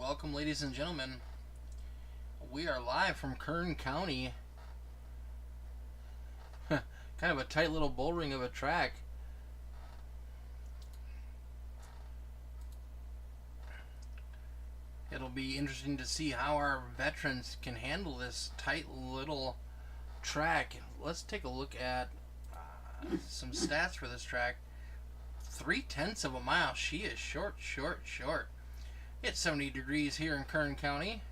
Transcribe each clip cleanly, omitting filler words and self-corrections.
welcome, ladies and gentlemen. We are live from Kern County. Kind of a tight little bull ring of a track. It'll be interesting to see how our veterans can handle this tight little track. Let's take a look at some stats for this track. 3/10 of a mile. She is short. It's 70 degrees here in Kern County.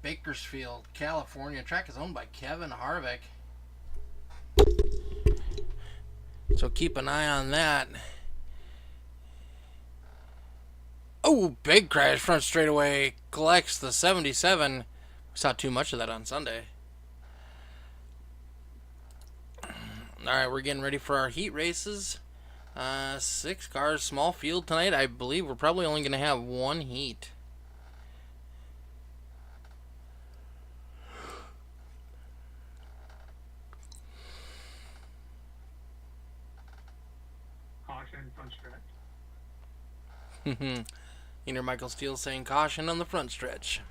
Bakersfield, California. Track is owned by Kevin Harvick. So keep an eye on that. Oh, big crash front straightaway. Collects the 77. We saw too much of that on Sunday. Alright, we're getting ready for our heat races. 6 cars, small field tonight. I believe we're probably only going to have one heat. Caution, front stretch. Inner Michael Steele saying caution on the front stretch.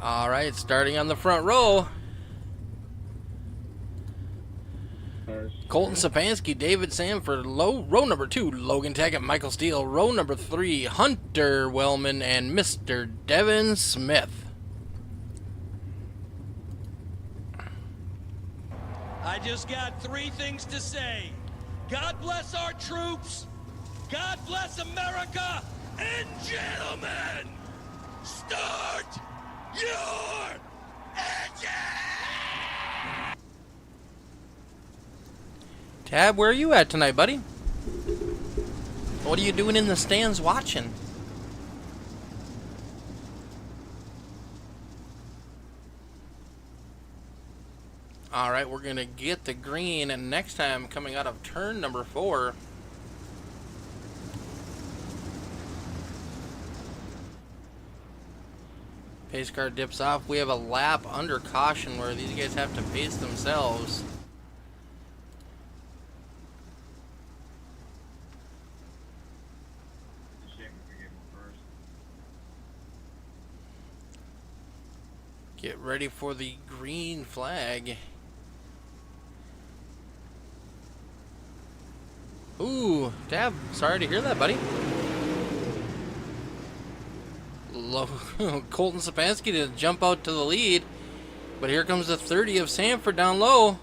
Alright, starting on the front row. Colton Sapansky, David Sanford, row number 2, Logan Tackett, Michael Steele, row number 3, Hunter Wellman, and Mr. Devin Smith. I just got 3 things to say. God bless our troops, God bless America, and gentlemen, start your engine! Tab, where are you at tonight, buddy? What are you doing in the stands watching? Alright, we're going to get the green, and next time coming out of turn number 4. Pace car dips off. We have a lap under caution where these guys have to pace themselves. Get ready for the green flag. Ooh, Tab, sorry to hear that, buddy. Colton Sapansky to jump out to the lead, but here comes the 30 of Sanford down low.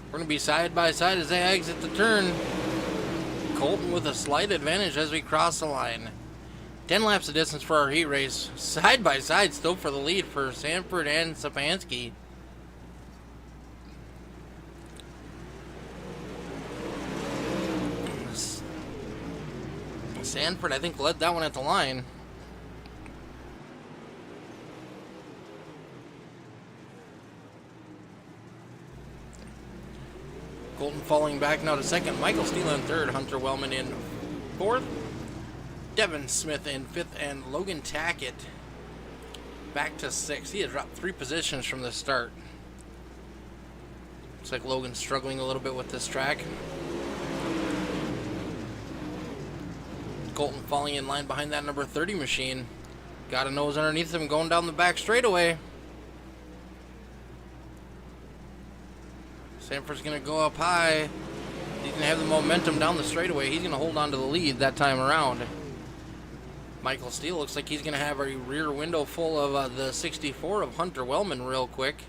We're going to be side by side as they exit the turn. Colton with a slight advantage as we cross the line. 10 laps of distance for our heat race. Side by side still for the lead for Sanford and Sapansky. Sanford, I think, led that one at the line. Colton falling back now to second. Michael Steele in third. Hunter Wellman in fourth. Devin Smith in fifth. And Logan Tackett back to sixth. He had dropped 3 positions from the start. Looks like Logan's struggling a little bit with this track. Colton falling in line behind that number 30 machine. Got a nose underneath him going down the back straightaway. Sanford's going to go up high. He's going to have the momentum down the straightaway. He's going to hold on to the lead that time around. Michael Steele looks like he's going to have a rear window full of the 64 of Hunter Wellman real quick.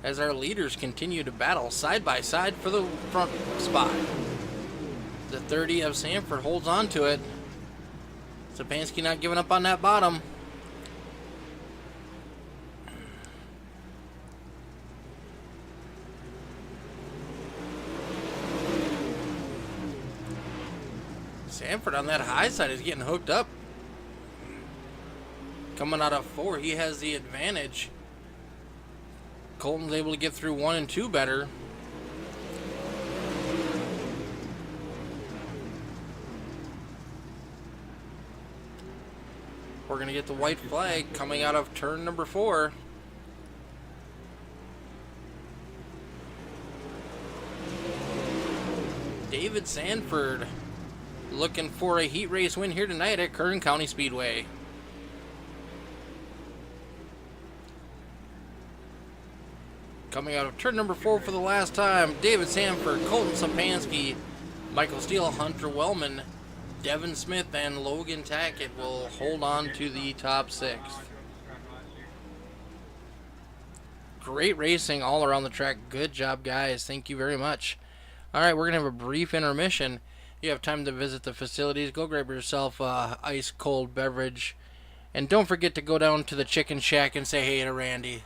As our leaders continue to battle side by side for the front spot. The 30 of Sanford holds on to it. Sapansky not giving up on that bottom. Sanford on that high side is getting hooked up. Coming out of 4, he has the advantage. Colton's able to get through 1 and 2 better. We're going to get the white flag coming out of turn number 4. David Sanford looking for a heat race win here tonight at Kern County Speedway. Coming out of turn number 4 for the last time, David Sanford, Colton Sapansky, Michael Steele, Hunter Wellman, Devin Smith, and Logan Tackett will hold on to the top 6. Great racing all around the track. Good job, guys. Thank you very much. All right, we're going to have a brief intermission. You have time to visit the facilities. Go grab yourself a ice-cold beverage. And don't forget to go down to the Chicken Shack and say hey to Randy.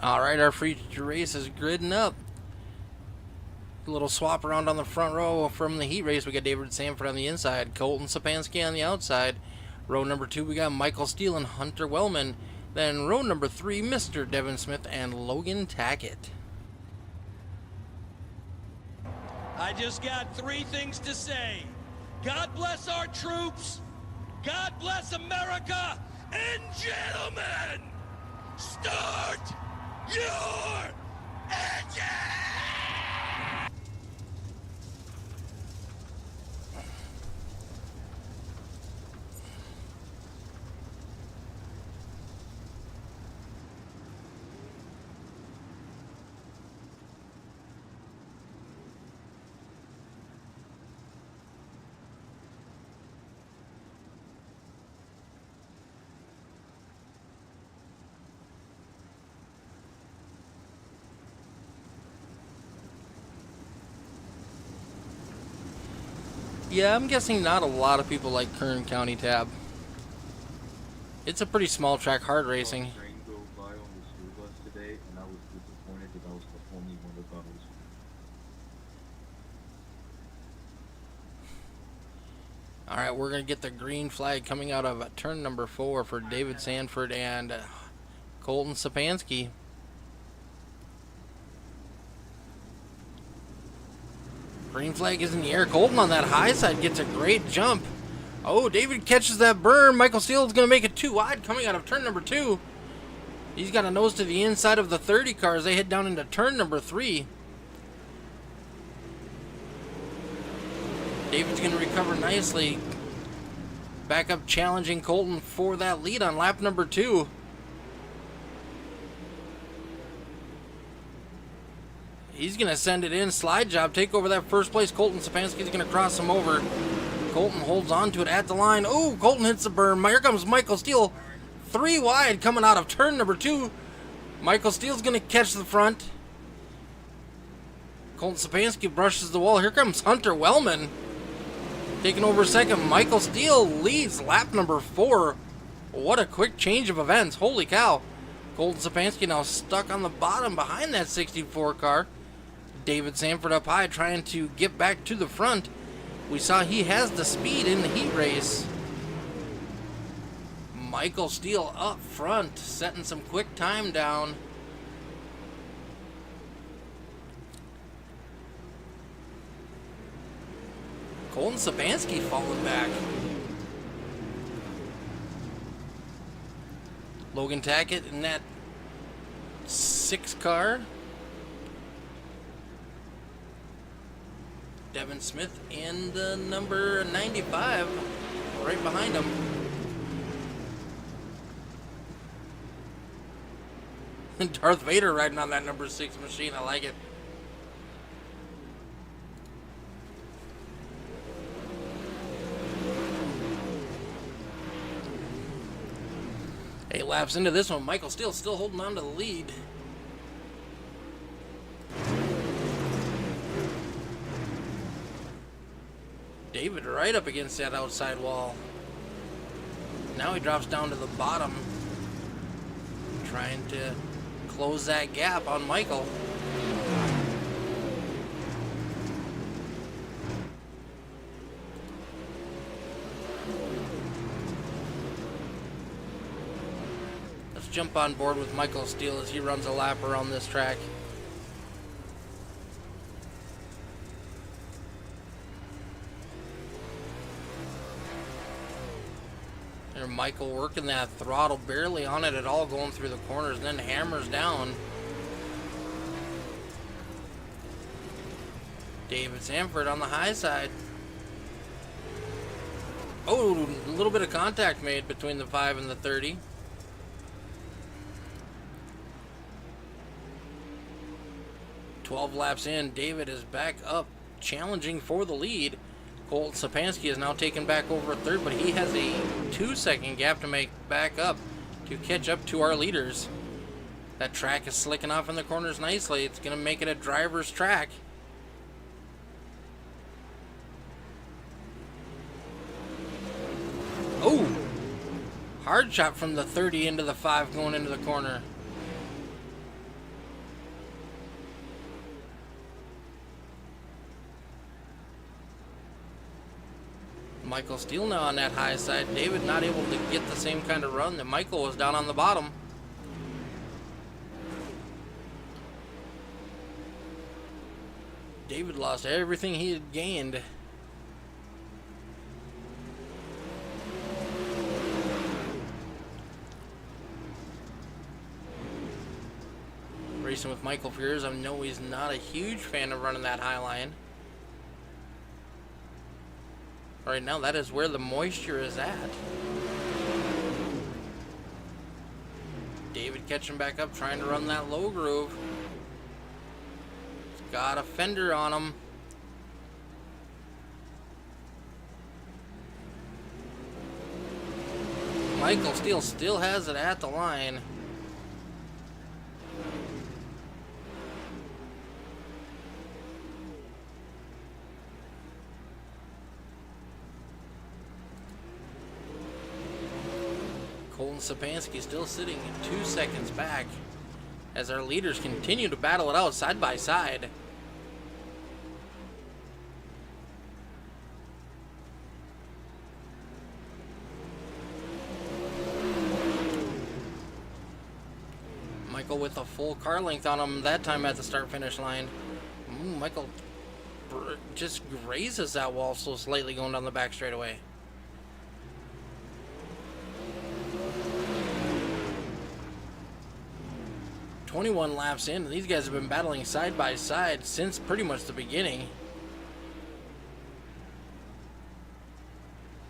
Alright, our feature race is gridding up. A little swap around on the front row from the heat race. We got David Sanford on the inside, Colton Sapansky on the outside. Row number 2, we got Michael Steele and Hunter Wellman. Then row number 3, Mr. Devin Smith and Logan Tackett. I just got 3 things to say. God bless our troops. God bless America. And gentlemen, start your engine! Yeah, I'm guessing not a lot of people like Kern County Tab. It's a pretty small track, hard racing. Train go by on the school bus today, and I was disappointed that I was the only one that thought it was. All right, we're going to get the green flag coming out of turn number 4 for David Sanford and Colton Sapansky. Green flag is in the air. Colton on that high side gets a great jump. Oh, David catches that burn. Michael Steele is going to make it too wide coming out of turn number 2. He's got a nose to the inside of the 30 car as they head down into turn number 3. David's going to recover nicely. Back up challenging Colton for that lead on lap number 2. He's going to send it in. Slide job. Take over that first place. Colton Sapansky is going to cross him over. Colton holds on to it at the line. Oh, Colton hits the berm. Here comes Michael Steele. 3 wide coming out of turn number 2. Michael Steele's going to catch the front. Colton Sapansky brushes the wall. Here comes Hunter Wellman. Taking over second. Michael Steele leads lap number 4. What a quick change of events. Holy cow. Colton Sapansky now stuck on the bottom behind that 64 car. David Sanford up high trying to get back to the front. We saw he has the speed in the heat race. Michael Steele up front, setting some quick time down. Colton Sapansky falling back. Logan Tackett in that 6 car. Devin Smith in the number 95, right behind him. Darth Vader riding on that number 6 machine. I like it. Eight laps into this one, Michael Steele still holding on to the lead. David right up against that outside wall. Now he drops down to the bottom, trying to close that gap on Michael. Let's jump on board with Michael Steele as he runs a lap around this track. Michael working that throttle, barely on it at all, going through the corners, and then hammers down. David Sanford on the high side. Oh, a little bit of contact made between the 5 and the 30. "12 laps in, David is back up, challenging for the lead. Colton Sapansky is now taken back over 3rd, but he has a 2-second gap to make back up to catch up to our leaders. That track is slicking off in the corners nicely. It's going to make it a driver's track. Oh! Hard shot from the 30 into the 5 going into the corner. Michael Steele now on that high side. David not able to get the same kind of run that Michael was down on the bottom. David lost everything he had gained. Racing with Michael Fears, I know he's not a huge fan of running that high line. Right now, that is where the moisture is at. David catching back up, trying to run that low groove. He's got a fender on him. Michael Steele still has it at the line. Colton Sapansky still sitting 2 seconds back as our leaders continue to battle it out side by side. Michael with a full car length on him that time at the start-finish line. Michael just grazes that wall so slightly going down the back straightaway. "21 laps in, and these guys have been battling side by side since pretty much the beginning.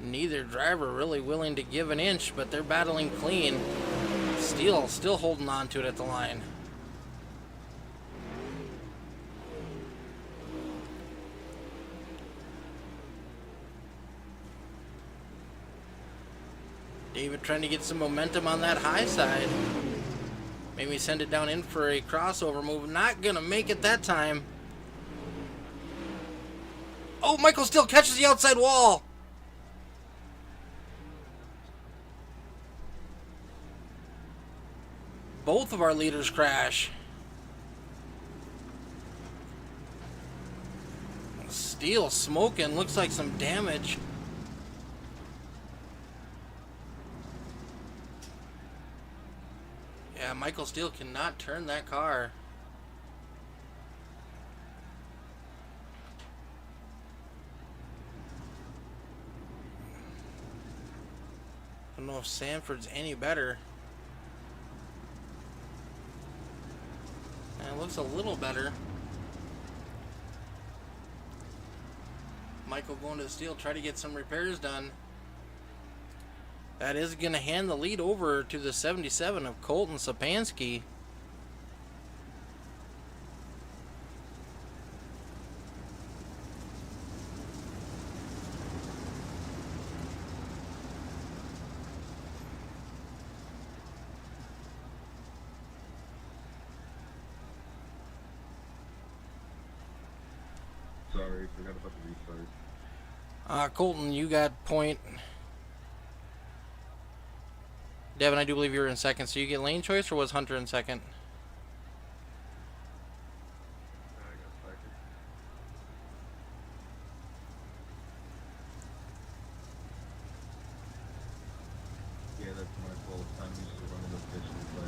Neither driver really willing to give an inch, but they're battling clean. Steele still holding on to it at the line. David trying to get some momentum on that high side. Maybe send it down in for a crossover move. Not gonna make it that time. Oh, Michael Steele catches the outside wall. Both of our leaders crash. Steele smoking. Looks like some damage. Yeah, Michael Steele cannot turn that car. I don't know if Sanford's any better. It looks a little better. Michael going to the Steele, try to get some repairs done. That is going to hand the lead over to the 77 of Colton Sapansky. Sorry, forgot about the restart. Colton, you got point. Devin, I do believe you were in second, so you get lane choice, or was Hunter in second? I got second. Yeah, that's my fault. I'm used to running officially, but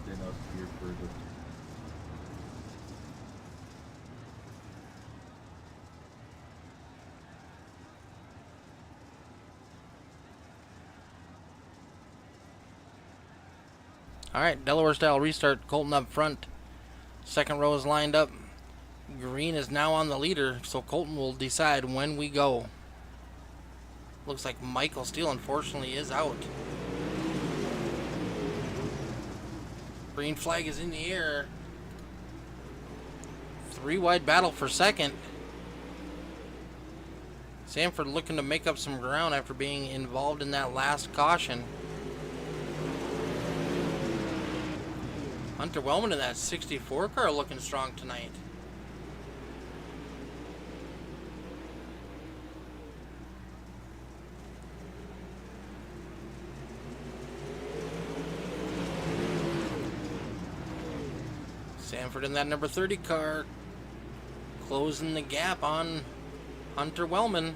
then up here for the... Alright, Delaware style restart. Colton up front. Second row is lined up. Green is now on the leader, so Colton will decide when we go. Looks like Michael Steele, unfortunately, is out. Green flag is in the air. 3-wide battle for second. Sanford looking to make up some ground after being involved in that last caution. Hunter Wellman in that 64 car looking strong tonight. Sanford in that number 30 car, closing the gap on Hunter Wellman.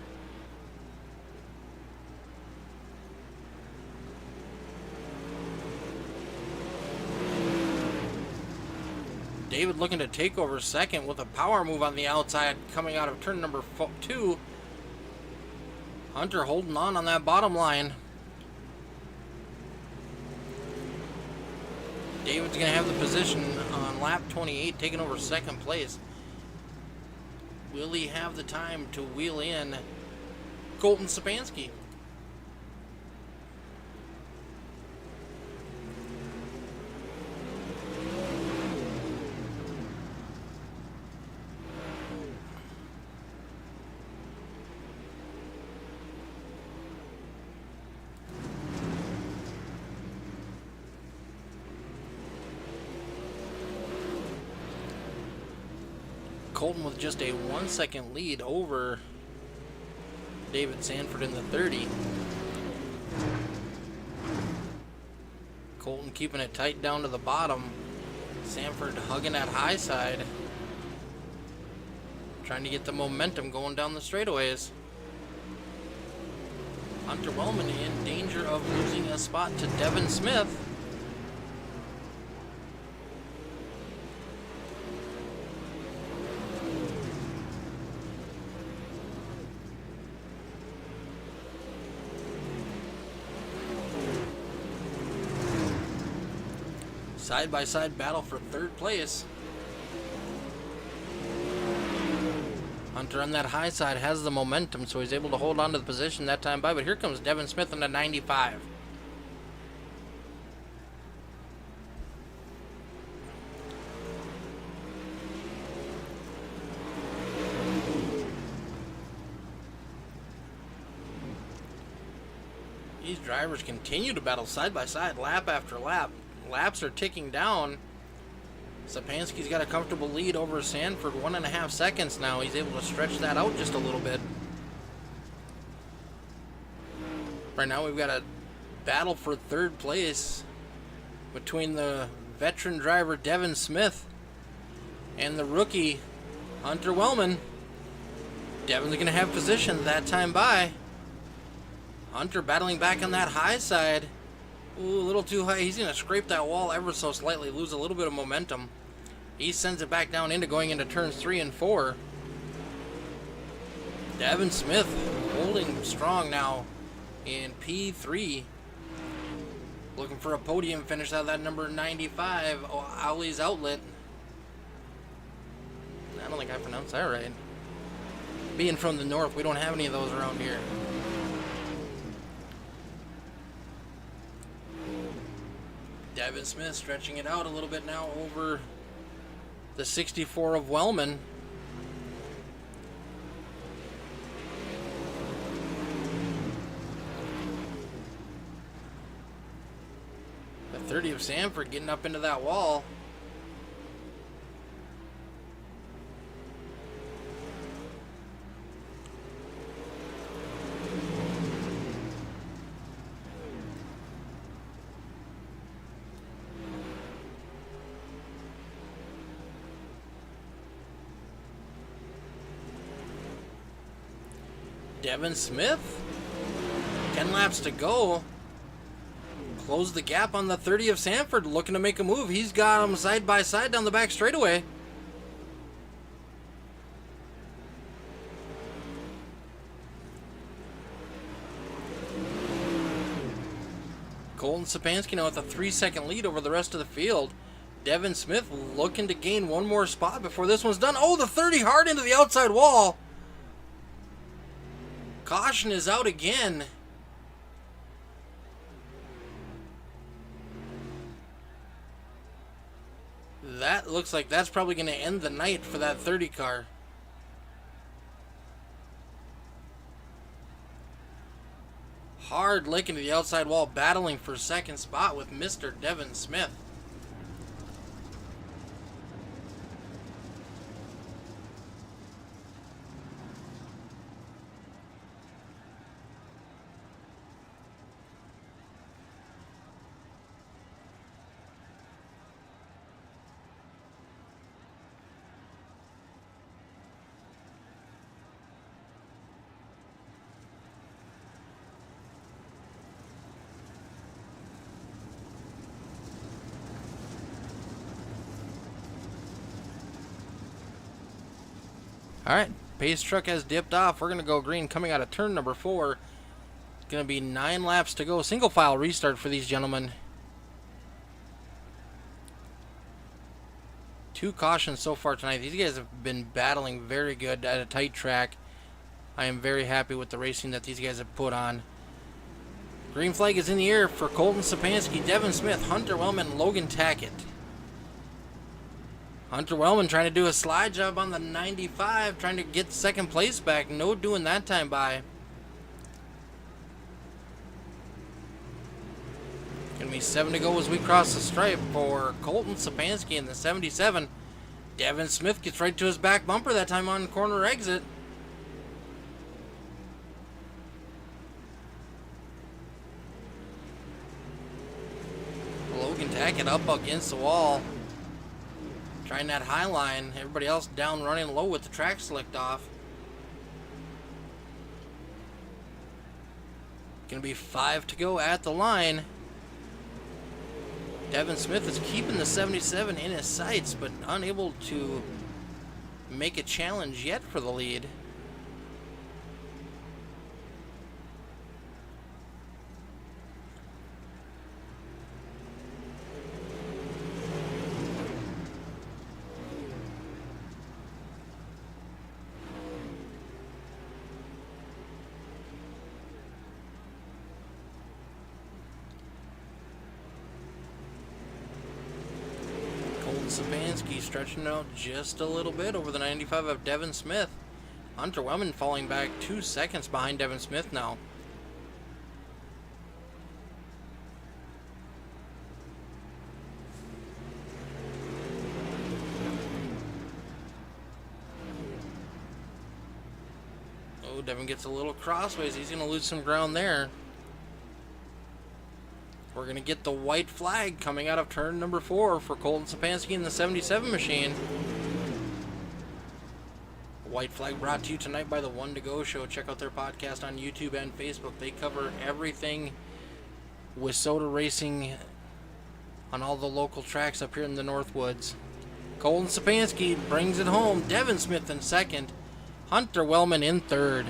David David looking to take over second with a power move on the outside coming out of turn number 2. Hunter holding on that bottom line. David's going to have the position on lap 28, taking over second place. Will he have the time to wheel in Colton Sapansky? Colton with just a 1 second lead over David Sanford in the 30. Colton keeping it tight down to the bottom. Sanford hugging that high side. Trying to get the momentum going down the straightaways. Hunter Wellman in danger of losing a spot to Devin Smith. Side-by-side battle for third place. Hunter on that high side has the momentum, so he's able to hold on to the position that time by. But here comes Devin Smith on the 95. These drivers continue to battle side-by-side, lap after lap. Laps are ticking down. Sapansky's got a comfortable lead over Sanford, 1.5 seconds now. He's able to stretch that out just a little bit. Right now we've got a battle for third place between the veteran driver Devin Smith and the rookie Hunter Wellman. Devin's going to have position that time by. Hunter battling back on that high side. Ooh, a little too high. He's going to scrape that wall ever so slightly, lose a little bit of momentum. He sends it back down going into turns 3 and 4. Devin Smith holding strong now in P3. Looking for a podium finish out of that number 95, Owley's Outlet. I don't think I pronounced that right. Being from the north, we don't have any of those around here. Devin Smith stretching it out a little bit now over the 64 of Wellman. The 30 of Sanford getting up into that wall. Devin Smith, 10 laps to go. Close the gap on the 30 of Sanford, looking to make a move. He's got him side by side down the back straightaway. Colton Sapansky now with a 3-second lead over the rest of the field. Devin Smith looking to gain one more spot before this one's done. Oh, the 30 hard into the outside wall. Caution is out again. That looks like that's probably going to end the night for that 30 car. Hard lick into the outside wall, battling for second spot with Mr. Devin Smith. Alright, pace truck has dipped off. We're going to go green coming out of turn number 4. Going to be 9 laps to go. Single file restart for these gentlemen. 2 cautions so far tonight. These guys have been battling very good at a tight track. I am very happy with the racing that these guys have put on. Green flag is in the air for Colton Sapansky, Devin Smith, Hunter Wellman, and Logan Tackett. Hunter Wellman trying to do a slide job on the 95, trying to get second place back. No doing that time by. Gonna be 7 to go as we cross the stripe for Colton Sapansky in the 77. Devin Smith gets right to his back bumper that time on corner exit. Logan Tackett up against the wall. Trying that high line. Everybody else down running low with the track slicked off. Gonna be 5 to go at the line. Devin Smith is keeping the 77 in his sights, but unable to make a challenge yet for the lead. Sapansky stretching out just a little bit over the 95 of Devin Smith. Hunter Wellman falling back 2 seconds behind Devin Smith now. Oh, Devin gets a little crossways. He's going to lose some ground there. We're going to get the white flag coming out of turn number 4 for Colton Sapansky in the 77 machine. White flag brought to you tonight by the One to Go Show. Check out their podcast on YouTube and Facebook. They cover everything with soda racing on all the local tracks up here in the Northwoods. Colton Sapansky brings it home. Devin Smith in second. Hunter Wellman in third.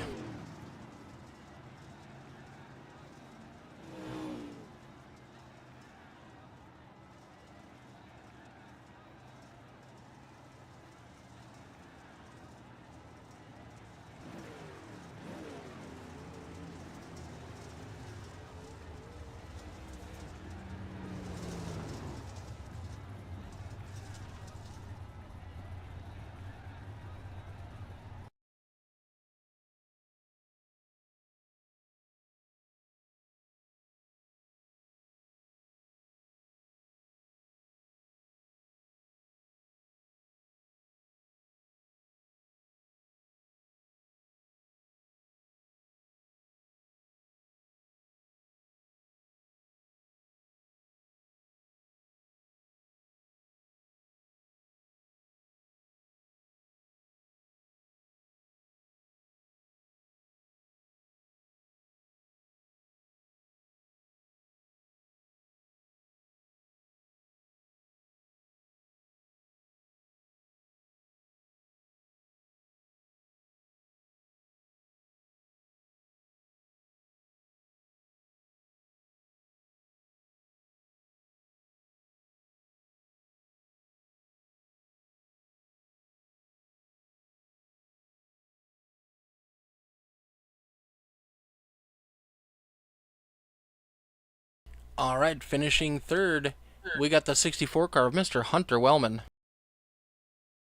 All right, finishing third, we got the 64 car of Mr. Hunter Wellman.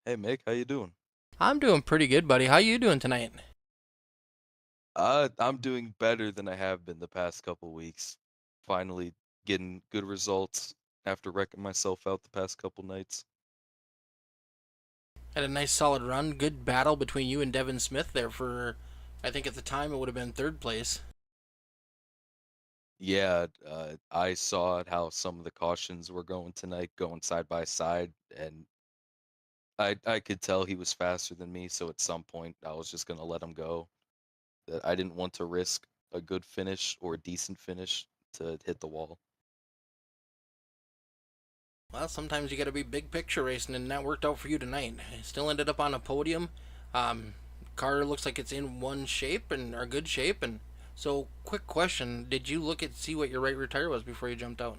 Hey, Mick, how you doing? I'm doing pretty good, buddy. How you doing tonight? I'm doing better than I have been the past couple weeks. Finally getting good results after wrecking myself out the past couple nights. Had a nice solid run. Good battle between you and Devin Smith there for, I think at the time it would have been third place. Yeah, I saw how some of the cautions were going tonight, going side by side, and I could tell he was faster than me, so at some point I was just gonna let him go. That I didn't want to risk a good finish or a decent finish to hit the wall. Well, sometimes you got to be big picture racing, and that worked out for you tonight. Still ended up on a podium. car looks like it's in one shape and or good shape. And so, quick question: did you look at see what your right rear tire was before you jumped out?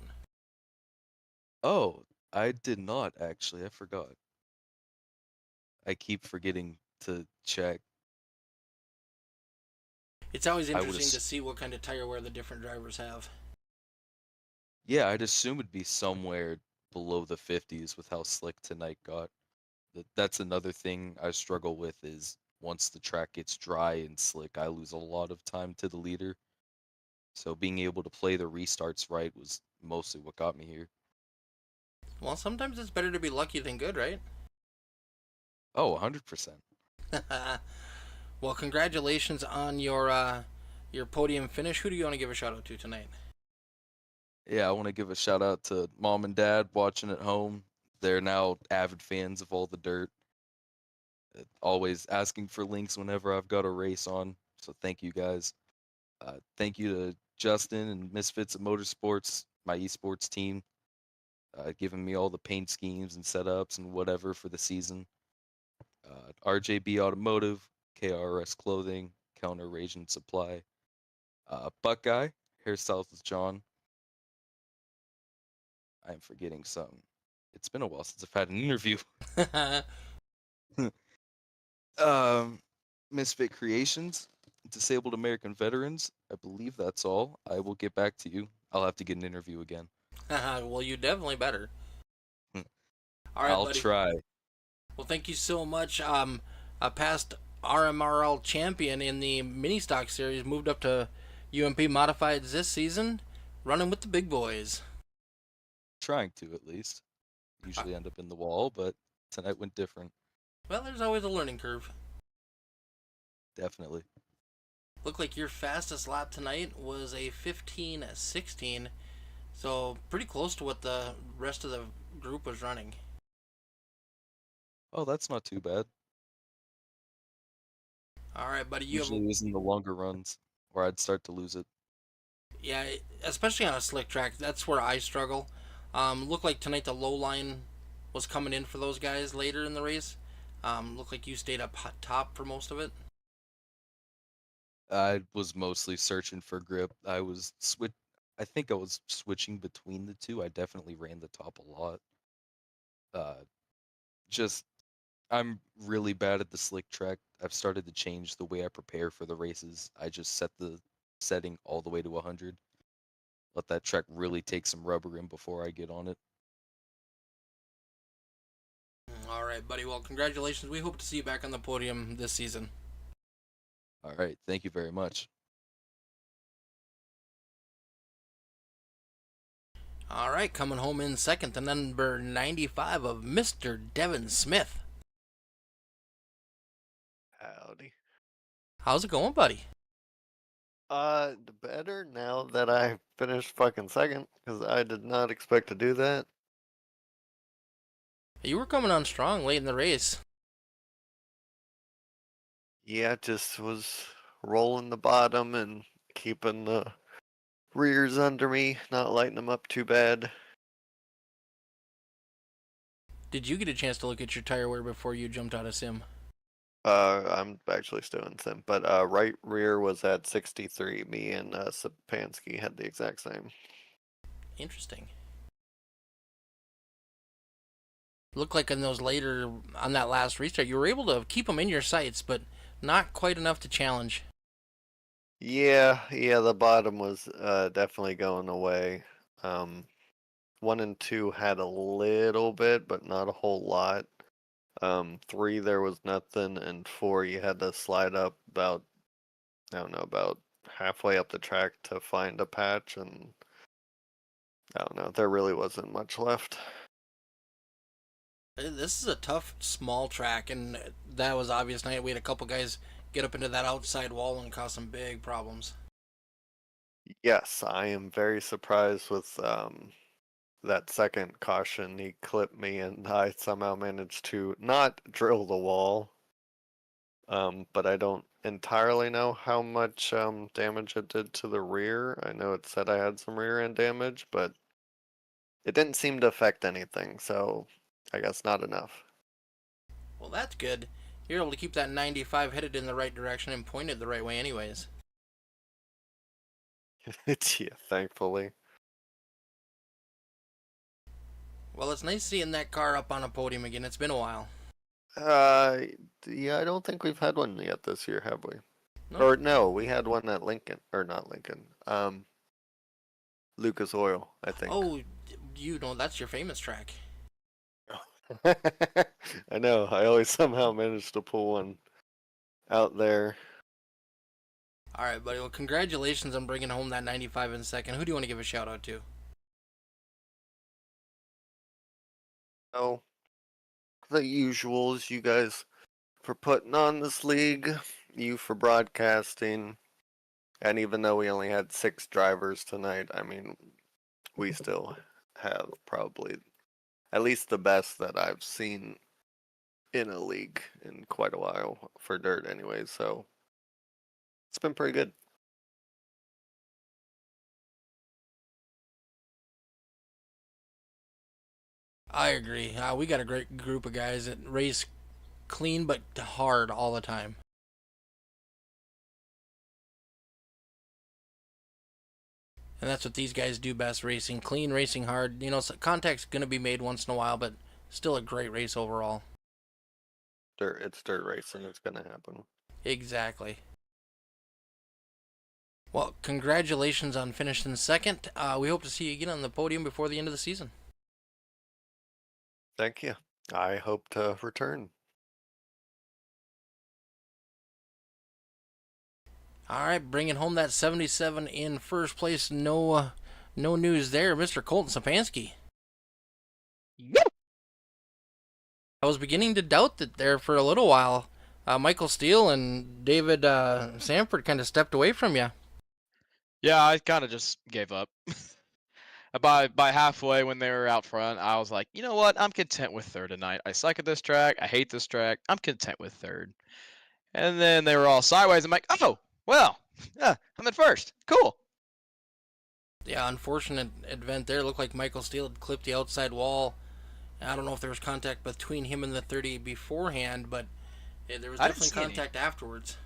Oh, I did not actually. I forgot. I keep forgetting to check. It's always I would interesting to have. see what kind of tire wear the different drivers have. Yeah, I'd assume it'd be somewhere below the 50s with how slick tonight got. That's another thing I struggle with is once the track gets dry and slick, I lose a lot of time to the leader. So being able to play the restarts right was mostly what got me here. Well, sometimes it's better to be lucky than good, right? Oh, 100%. Well, congratulations on your podium finish. Who do you want to give a shout out to tonight? Yeah, I want to give a shout out to mom and dad watching at home. They're now avid fans of all the dirt. Always asking for links whenever I've got a race on. So thank you guys. Thank you to Justin and Misfits of Motorsports, my esports team, giving me all the paint schemes and setups and whatever for the season. RJB Automotive, KRS Clothing, Counter Raging Supply, Buckeye, Hairstyles with John. I'm forgetting some. It's been a while since I've had an interview. um, Misfit Creations, Disabled American Veterans. I believe that's all. I will get back to you. I'll have to get an interview again. Well, you definitely better. All right, I'll buddy. try. Well, thank you so much. A past RMRL champion in the mini stock series moved up to UMP Modifieds this season, running with the big boys. Trying to, at least. Uh, Usually end up in the wall, but tonight went different. well, there's always a learning curve. Definitely. Looked like your fastest lap tonight was a 15:16, so pretty close to what the rest of the group was running. Oh, that's not too bad. All right, buddy. You have Usually is in the longer runs where I'd start to lose it. yeah, especially on a slick track. That's where I struggle. Looked like tonight the low line was coming in for those guys later in the race. Looked like you stayed up top for most of it. I was mostly searching for grip. I think I was switching between the two. I definitely ran the top a lot. Uh, just I'm really bad at the slick track. I've started to change the way I prepare for the races. I just set the setting all the way to 100. Let that track really take some rubber in before I get on it. All right, buddy. Well, congratulations. We hope to see you back on the podium this season. All right, thank you very much. All right, coming home in second, the number 95 of Mr. Devin Smith. Howdy. How's it going, buddy? Better now that I finished fucking second, because I did not expect to do that. You were coming on strong late in the race. Yeah, just was rolling the bottom and keeping the rears under me, not lighting them up too bad. Did you get a chance to look at your tire wear before you jumped out of sim? I'm actually still in sim, but right rear was at 63. Me and Sapansky had the exact same. Interesting. Looked like in those later, on that last restart, you were able to keep them in your sights, but not quite enough to challenge. Yeah, the bottom was definitely going away. 1 and 2 had a little bit, but not a whole lot. 3 there was nothing, and 4 you had to slide up about, I don't know, about halfway up the track to find a patch, and I don't know, there really wasn't much left. This is a tough, small track, and that was obvious tonight. We had a couple guys get up into that outside wall and cause some big problems. Yes, I am very surprised with that second caution. He clipped me, and I somehow managed to not drill the wall. But I don't entirely know how much damage it did to the rear. I know it said I had some rear end damage, but it didn't seem to affect anything, so I guess not enough. Well, that's good. You're able to keep that 95 headed in the right direction and pointed the right way anyways. Yeah, thankfully. Well, it's nice seeing that car up on a podium again. It's been a while. Yeah, I don't think we've had one yet this year, have we? No? Or no, we had one at Lincoln, or not Lincoln. Lucas Oil, I think. Oh, you know, that's your famous track. I know. I always somehow manage to pull one out there. All right, buddy. Well, congratulations on bringing home that 95 in second. Who do you want to give a shout out to? Oh, the usuals, you guys for putting on this league, you for broadcasting, and even though we only had 6 drivers tonight, I mean, we still have probably at least the best that I've seen in a league in quite a while for dirt anyway, so it's been pretty good. I agree. We got a great group of guys that race clean but hard all the time. And that's what these guys do best, racing clean, racing hard. You know, contact's going to be made once in a while, but still a great race overall. It's dirt racing, it's gonna happen. Exactly. Well, congratulations on finishing second. We hope to see you again on the podium before the end of the season. Thank you. I hope to return. All right, bringing home that 77 in first place. No news there, Mr. Colton Sapansky. Yep. I was beginning to doubt that there for a little while. Michael Steele and David Sanford kind of stepped away from you. Yeah, I kind of just gave up. By halfway when they were out front, I was like, you know what? I'm content with third tonight. I suck at this track. I hate this track. I'm content with third. And then they were all sideways. I'm like, oh, well, yeah, I'm in first. Cool. Yeah, unfortunate event there. Looked like Michael Steele had clipped the outside wall. I don't know if there was contact between him and the 30 beforehand, but there was definitely contact afterwards.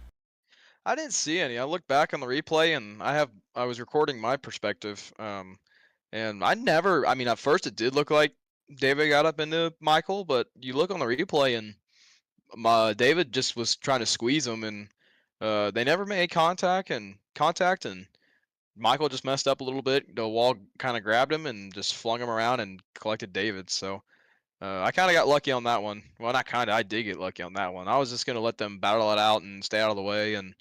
I didn't see any. I looked back on the replay, and I was recording my perspective. And I mean, at first it did look like David got up into Michael, but you look on the replay and David just was trying to squeeze him, and they never made contact, and Michael just messed up a little bit. The wall kind of grabbed him and just flung him around and collected David. So I kind of got lucky on that one. Well, not kind of. I did get lucky on that one. I was just gonna let them battle it out and stay out of the way, and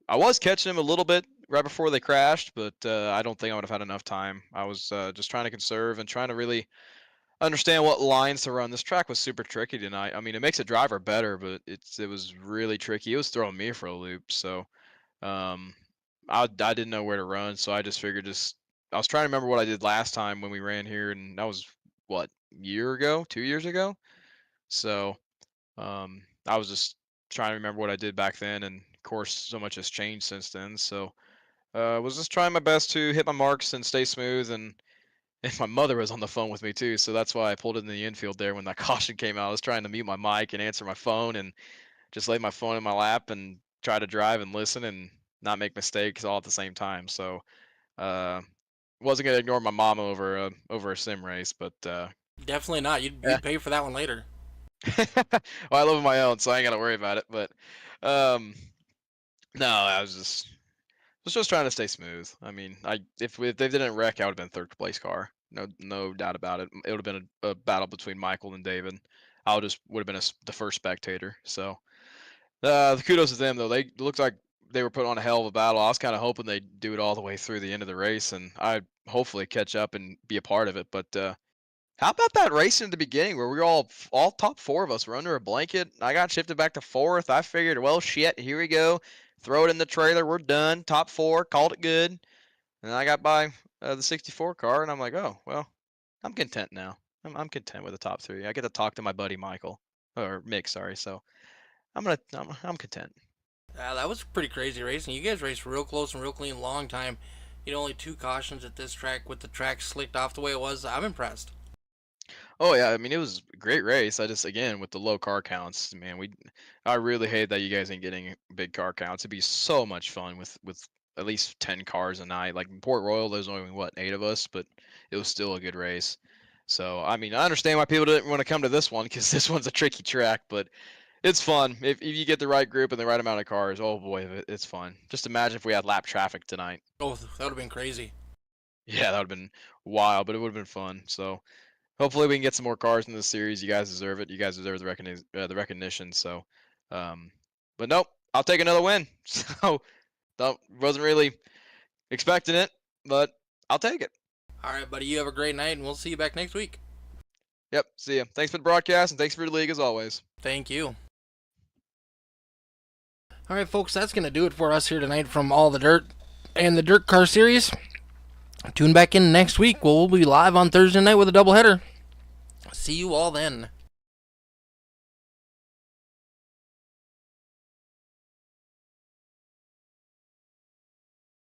I was catching him a little bit right before they crashed, but I don't think I would have had enough time. I was just trying to conserve and trying to really understand what lines to run. This track was super tricky tonight. I mean, it makes a driver better, but it was really tricky. It was throwing me for a loop. So um, I didn't know where to run, so I just figured I was trying to remember what I did last time when we ran here, and that was what, year ago, 2 years ago. So I was just trying to remember what I did back then, and of course, so much has changed since then. So was just trying my best to hit my marks and stay smooth, and my mother was on the phone with me too, so that's why I pulled it in the infield there when that caution came out. I was trying to mute my mic and answer my phone and just lay my phone in my lap and try to drive and listen and not make mistakes all at the same time. So uh, wasn't gonna ignore my mom over a sim race, but Definitely not. You'd pay for that one later. well, I live on my own, so I ain't gotta worry about it. But no, I was just trying to stay smooth. I mean, if they didn't wreck, I would have been third place car. No doubt about it. It would have been a battle between Michael and David. I would have been the first spectator. So the kudos to them though. They looked like they were putting on a hell of a battle. I was kind of hoping they'd do it all the way through the end of the race, and I'd hopefully catch up and be a part of it. But how about that race in the beginning where we were all top 4 of us were under a blanket? I got shifted back to 4th. I figured, well, shit, here we go. Throw it in the trailer. We're done. Top 4. Called it good. And I got by the 64 car, and I'm like, oh, well, I'm content now. I'm content with the top 3. I get to talk to my buddy Michael, or Mick, sorry. So I'm content. That was pretty crazy racing. You guys raced real close and real clean, long time. You know, only 2 cautions at this track with the track slicked off the way it was. I'm impressed. Oh yeah, I mean it was a great race. I just again with the low car counts, man, I really hate that you guys ain't getting big car counts. It'd be so much fun with at least 10 cars a night. Like in Port Royal, there's only what 8 of us, but it was still a good race. So I mean, I understand why people didn't want to come to this one because this one's a tricky track, but it's fun if you get the right group and the right amount of cars. Oh boy, it's fun. Just imagine if we had lap traffic tonight. Oh, that would have been crazy. Yeah, that would have been wild, but it would have been fun. So. Hopefully we can get some more cars in this series. You guys deserve it. You guys deserve the recognition. So, but nope, I'll take another win. So, wasn't really expecting it, but I'll take it. All right, buddy. You have a great night, and we'll see you back next week. Yep. See ya. Thanks for the broadcast, and thanks for the league as always. Thank you. All right, folks. That's gonna do it for us here tonight from all the dirt and the Dirt Car Series. Tune back in next week. We'll be live on Thursday night with a doubleheader. See you all then.